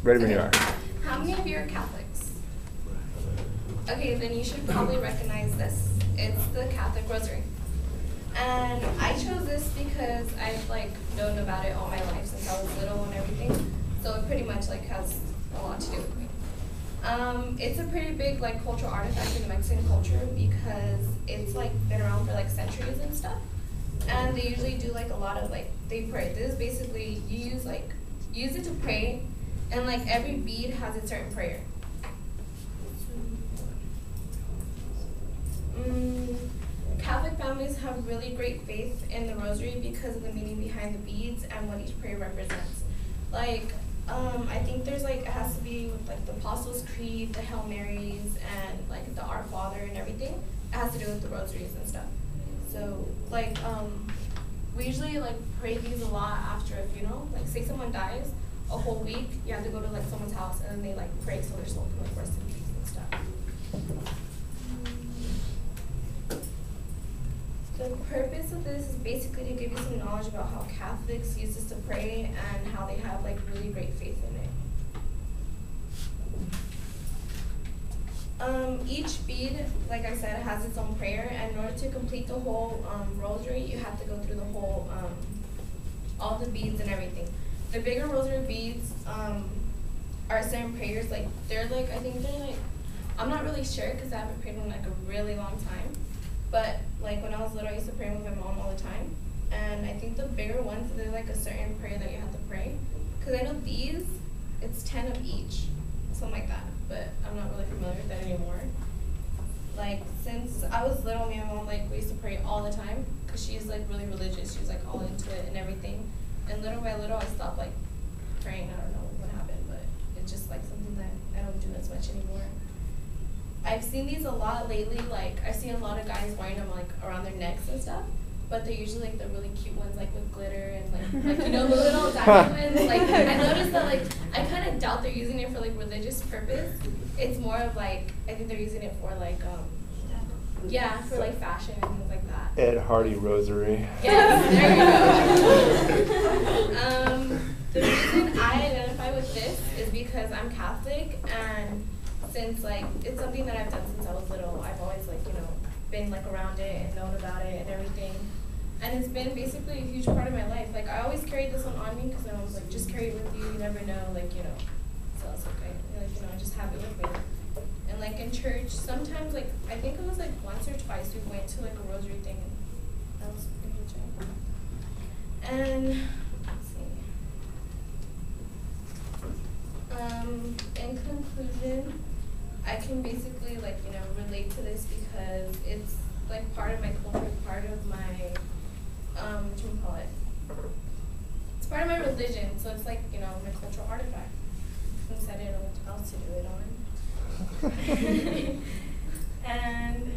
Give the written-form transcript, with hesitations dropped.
Ready when you are. How many of you are Catholics? Okay, then you should probably recognize this. It's the Catholic Rosary. And I chose this because I've like known about it all my life since I was little and everything. So it pretty much like has a lot to do with me. It's a pretty big like cultural artifact in the Mexican culture because it's like been around for like centuries and stuff. And they usually do like a lot of like, they pray. This is basically, you use it to pray, and like every bead has a certain prayer. Catholic families have really great faith in the rosary because of the meaning behind the beads and what each prayer represents. Like, I think there's like, it has to be with like the Apostles' Creed, the Hail Marys, and like the Our Father and everything. It has to do with the rosaries and stuff. So like, we usually like pray these a lot after a funeral. Like say someone dies, a whole week, you have to go to like someone's house and then they like pray so their soul can like rest in peace and stuff. The purpose of this is basically to give you some knowledge about how Catholics use this to pray and how they have like really great faith in it. Each bead, like I said, has its own prayer, and in order to complete the whole rosary, you have to go through the whole, all the beads and everything. The bigger rosary beads are certain prayers, like they're like, I think they're like, I'm not really sure because I haven't prayed in like a really long time. But like when I was little, I used to pray with my mom all the time. And I think the bigger ones, they're like a certain prayer that you have to pray. Because I know these, it's 10 of each, something like that. But I'm not really familiar with that anymore. Like since I was little, me and my mom, like we used to pray all the time. Because she's like really religious, she was like all into it and everything. And little by little, I stopped like praying. I don't know what happened, but it's just like something that I don't do as much anymore. I've seen these a lot lately, like I've seen a lot of guys wearing them like around their necks and stuff, but they're usually like the really cute ones like with glitter and like you know, the little diamond ones. Like I noticed that like, I kind of doubt they're using it for like religious purpose. It's more of like, I think they're using it for like, yeah, for like fashion and things like that. Ed Hardy Rosary. Yes, there you go. The reason I identify with this is because I'm Catholic, and since like it's something that I've done since I was little, I've always like, you know, been like around it and known about it and everything. And it's been basically a huge part of my life. Like I always carried this one on me because I was like, just carry it with you, you never know, like, you know. So it's okay, like, you know, I just have it with me. And like in church, sometimes like, I think it was like once or twice we went to like a rosary thing, and that was pretty much it. And let's see. In conclusion, I can basically like, you know, relate to this because it's like part of my culture, part of my, what do you call it? It's part of my religion, so it's like, you know, my cultural artifact. Since I didn't know what else to do it on. And